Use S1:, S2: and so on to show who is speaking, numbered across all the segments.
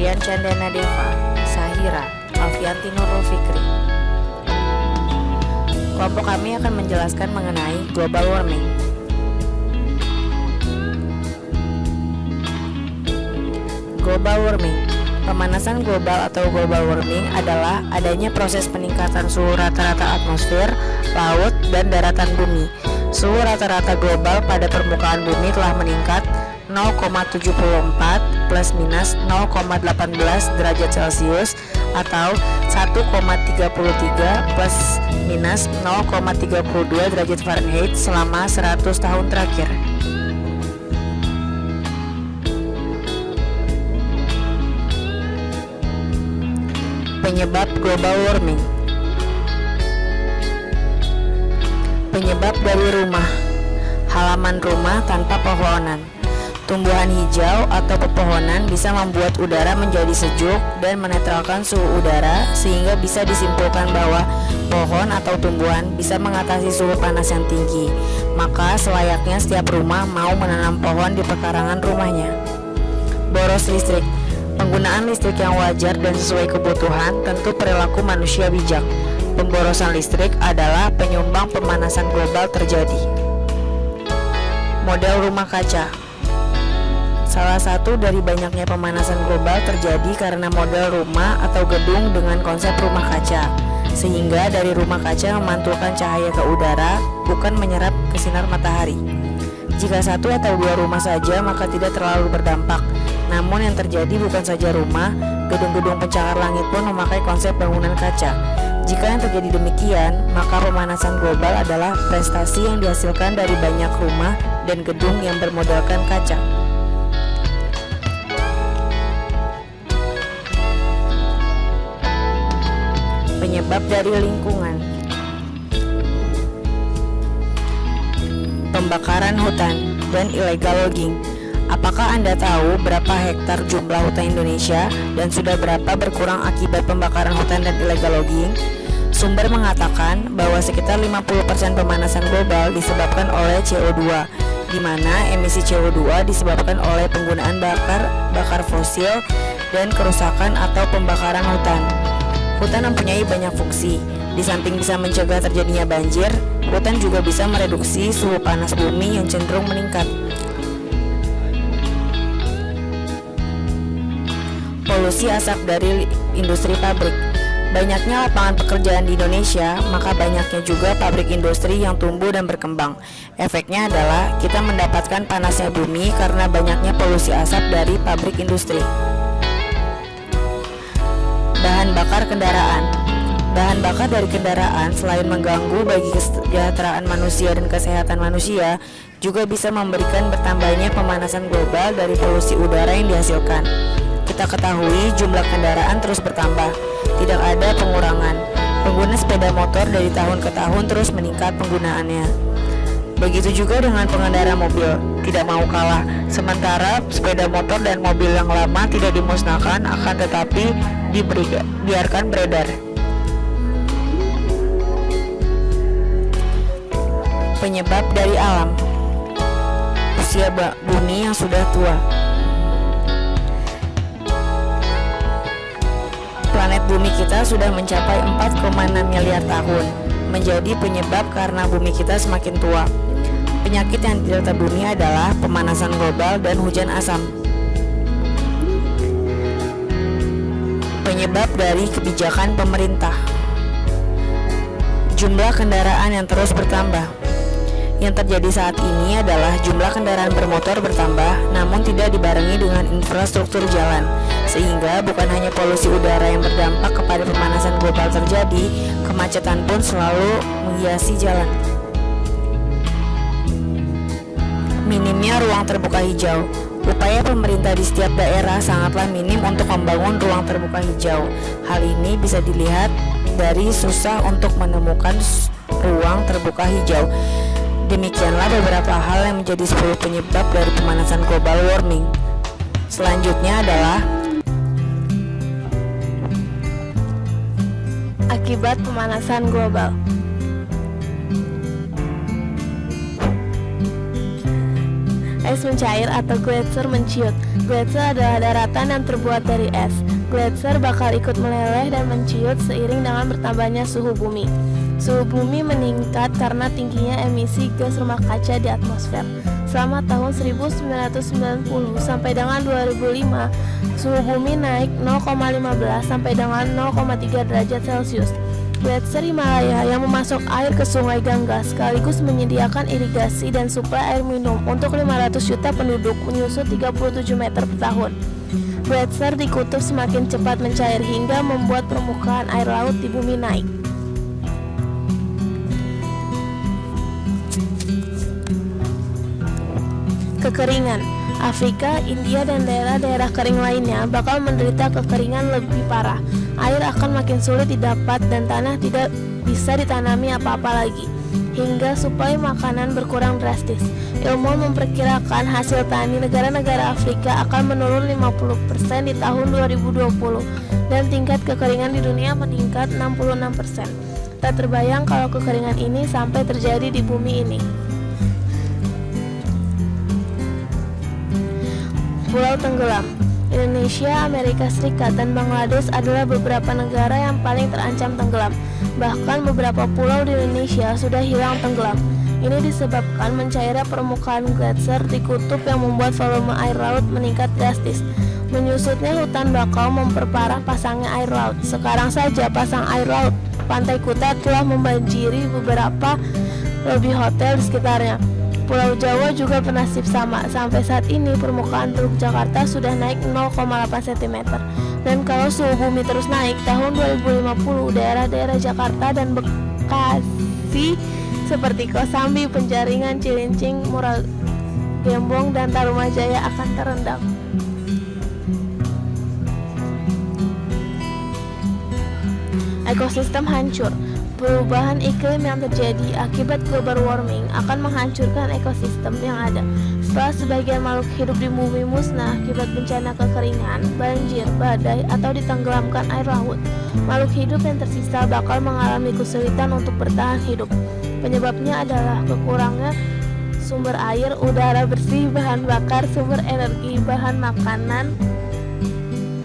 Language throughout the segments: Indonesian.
S1: Rian Chandana Deva, Sahira, Alfianti Nurul Fikri. Kelompok kami akan menjelaskan mengenai global warming. Global warming. Pemanasan global atau global warming adalah adanya proses peningkatan suhu rata-rata atmosfer, laut, dan daratan bumi. Suhu rata-rata global pada permukaan bumi telah meningkat 0,74 plus minus 0,18 derajat Celcius atau 1,33 plus minus 0,32 derajat Fahrenheit selama 100 tahun terakhir. Penyebab global warming. Penyebab dari rumah. Halaman rumah tanpa pepohonan. Tumbuhan hijau atau pepohonan bisa membuat udara menjadi sejuk dan menetralkan suhu udara, sehingga bisa disimpulkan bahwa pohon atau tumbuhan bisa mengatasi suhu panas yang tinggi. Maka selayaknya setiap rumah mau menanam pohon di pekarangan rumahnya. Boros listrik. Penggunaan listrik yang wajar dan sesuai kebutuhan tentu perilaku manusia bijak. Pemborosan listrik adalah penyumbang pemanasan global terjadi. Model rumah kaca. Salah satu dari banyaknya pemanasan global terjadi karena model rumah atau gedung dengan konsep rumah kaca, sehingga dari rumah kaca memantulkan cahaya ke udara, bukan menyerap ke sinar matahari. Jika satu atau dua rumah saja maka tidak terlalu berdampak. Namun yang terjadi bukan saja rumah, gedung-gedung pencakar langit pun memakai konsep bangunan kaca. Jika yang terjadi demikian, maka pemanasan global adalah prestasi yang dihasilkan dari banyak rumah dan gedung yang bermodalkan kaca. Penyebab dari lingkungan. Pembakaran hutan dan illegal logging. Apakah Anda tahu berapa hektar jumlah hutan Indonesia dan sudah berapa berkurang akibat pembakaran hutan dan illegal logging? Sumber mengatakan bahwa sekitar 50% pemanasan global disebabkan oleh CO2, di mana emisi CO2 disebabkan oleh penggunaan bakar fosil dan kerusakan atau pembakaran hutan. Hutan mempunyai banyak fungsi. Di samping bisa mencegah terjadinya banjir, hutan juga bisa mereduksi suhu panas bumi yang cenderung meningkat. Polusi asap dari industri pabrik. Banyaknya lapangan pekerjaan di Indonesia, maka banyaknya juga pabrik industri yang tumbuh dan berkembang. Efeknya adalah kita mendapatkan panasnya bumi karena banyaknya polusi asap dari pabrik industri. Bahan bakar kendaraan. Bahan bakar dari kendaraan selain mengganggu bagi kesejahteraan manusia dan kesehatan manusia, juga bisa memberikan bertambahnya pemanasan global dari polusi udara yang dihasilkan. Kita ketahui jumlah kendaraan terus bertambah, tidak ada pengurangan. Pengguna sepeda motor dari tahun ke tahun terus meningkat penggunaannya. Begitu juga dengan pengendara mobil, tidak mau kalah. Sementara sepeda motor dan mobil yang lama tidak dimusnahkan, akan tetapi dibiarkan beredar. Penyebab dari alam. Usia bumi yang sudah tua. Planet bumi kita sudah mencapai 4,6 miliar tahun, menjadi penyebab karena bumi kita semakin tua. Penyakit yang diderita bumi adalah pemanasan global dan hujan asam. Penyebab dari kebijakan pemerintah. Jumlah kendaraan yang terus bertambah. Yang terjadi saat ini adalah jumlah kendaraan bermotor bertambah, namun tidak dibarengi dengan infrastruktur jalan, sehingga bukan hanya polusi udara yang berdampak kepada pemanasan global terjadi, kemacetan pun selalu menghiasi jalan. Minimnya ruang terbuka hijau. Upaya pemerintah di setiap daerah sangatlah minim untuk membangun ruang terbuka hijau. Hal ini bisa dilihat dari susah untuk menemukan ruang terbuka hijau. Demikianlah beberapa hal yang menjadi 10 penyebab dari pemanasan global warming. Selanjutnya adalah
S2: akibat pemanasan global. es mencair atau gletser menciut. Gletser adalah daratan yang terbuat dari es. Gletser bakal ikut meleleh dan menciut seiring dengan bertambahnya suhu bumi. Suhu bumi meningkat karena tingginya emisi gas rumah kaca di atmosfer. Selama tahun 1990 sampai dengan 2005, suhu bumi naik 0,15 sampai dengan 0,3 derajat Celcius. Gletser Himalaya yang memasok air ke Sungai Gangga sekaligus menyediakan irigasi dan suplai air minum untuk 500 juta penduduk menyusut 37 meter per tahun. Gletser di kutub semakin cepat mencair hingga membuat permukaan air laut di bumi naik. Kekeringan. Afrika, India, dan daerah-daerah kering lainnya bakal menderita kekeringan lebih parah. Air akan makin sulit didapat dan tanah tidak bisa ditanami apa-apa lagi, hingga suplai makanan berkurang drastis. Ilmuwan memperkirakan hasil tani negara-negara Afrika akan menurun 50% di tahun 2020 dan tingkat kekeringan di dunia meningkat 66%. Tak terbayang kalau kekeringan ini sampai terjadi di bumi ini. Pulau tenggelam. Indonesia, Amerika Serikat, dan Bangladesh adalah beberapa negara yang paling terancam tenggelam. Bahkan beberapa pulau di Indonesia sudah hilang tenggelam. Ini disebabkan mencairnya permukaan gletser di kutub yang membuat volume air laut meningkat drastis. Menyusutnya hutan bakau memperparah pasangnya air laut. Sekarang saja pasang air laut Pantai Kuta telah membanjiri beberapa lobi hotel di sekitarnya. Pulau Jawa juga bernasib sama. Sampai saat ini permukaan Teluk Jakarta sudah naik 0,8 cm. Dan kalau suhu bumi terus naik, tahun 2050 daerah-daerah Jakarta dan Bekasi seperti Kosambi, Penjaringan, Cilincing, Gembong, dan Tarumajaya akan terendam. Ekosistem hancur. Perubahan iklim yang terjadi akibat global warming akan menghancurkan ekosistem yang ada. Setelah sebagian makhluk hidup di bumi musnah akibat bencana kekeringan, banjir, badai, atau ditenggelamkan air laut, makhluk hidup yang tersisa bakal mengalami kesulitan untuk bertahan hidup. Penyebabnya adalah kekurangnya sumber air, udara bersih, bahan bakar, sumber energi, bahan makanan,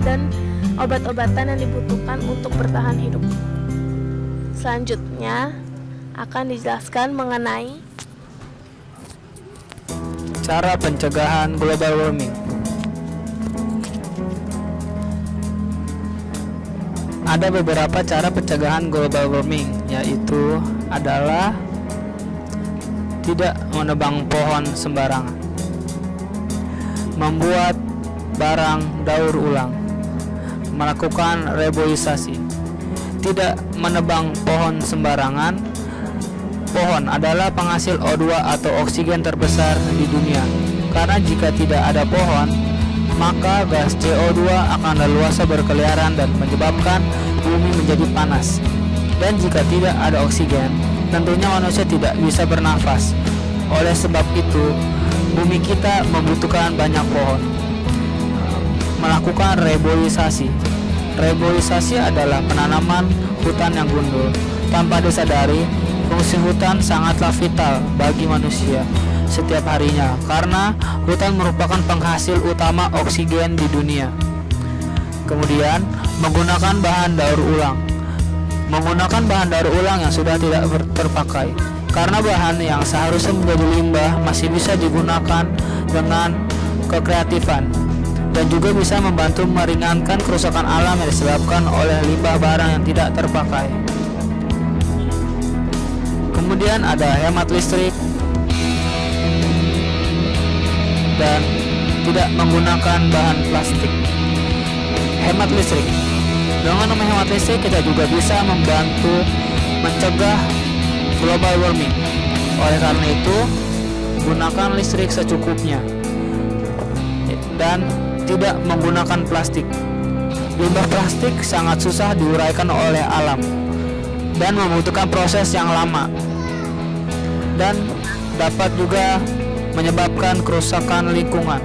S2: dan obat-obatan yang dibutuhkan untuk bertahan hidup. Selanjutnya akan dijelaskan mengenai
S3: cara pencegahan global warming. Ada beberapa cara pencegahan global warming, yaitu adalah tidak menebang pohon sembarangan, membuat barang daur ulang, melakukan reboisasi. Tidak menebang pohon sembarangan. Pohon adalah penghasil O2 atau oksigen terbesar di dunia. Karena jika tidak ada pohon, maka gas CO2 akan leluasa berkeliaran dan menyebabkan bumi menjadi panas. Dan jika tidak ada oksigen, tentunya manusia tidak bisa bernafas. Oleh sebab itu, bumi kita membutuhkan banyak pohon. Melakukan reboisasi. Reboisasi adalah penanaman hutan yang gundul. Tanpa disadari, fungsi hutan sangatlah vital bagi manusia setiap harinya karena hutan merupakan penghasil utama oksigen di dunia. Kemudian, menggunakan bahan daur ulang. Menggunakan bahan daur ulang yang sudah tidak terpakai. Karena bahan yang seharusnya menjadi limbah masih bisa digunakan dengan kekreatifan dan juga bisa membantu meringankan kerusakan alam yang disebabkan oleh limbah barang yang tidak terpakai. Kemudian ada hemat listrik dan tidak menggunakan bahan plastik. Hemat listrik. Dengan menghemat listrik kita juga bisa membantu mencegah global warming. Oleh karena itu, gunakan listrik secukupnya dan tidak menggunakan plastik. Limbah plastik sangat susah diuraikan oleh alam dan membutuhkan proses yang lama dan dapat juga menyebabkan kerusakan lingkungan.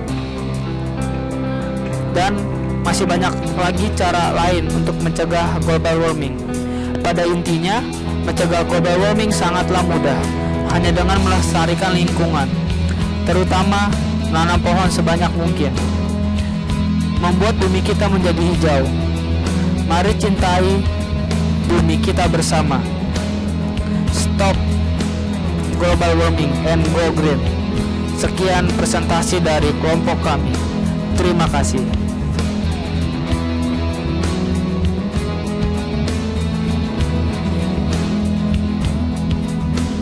S3: Dan masih banyak lagi cara lain untuk mencegah global warming. Pada intinya, mencegah global warming sangatlah mudah, hanya dengan melestarikan lingkungan, terutama menanam pohon sebanyak mungkin, membuat bumi kita menjadi hijau. Mari cintai bumi kita bersama. Stop global warming and go green. Sekian presentasi dari kelompok kami. Terima kasih.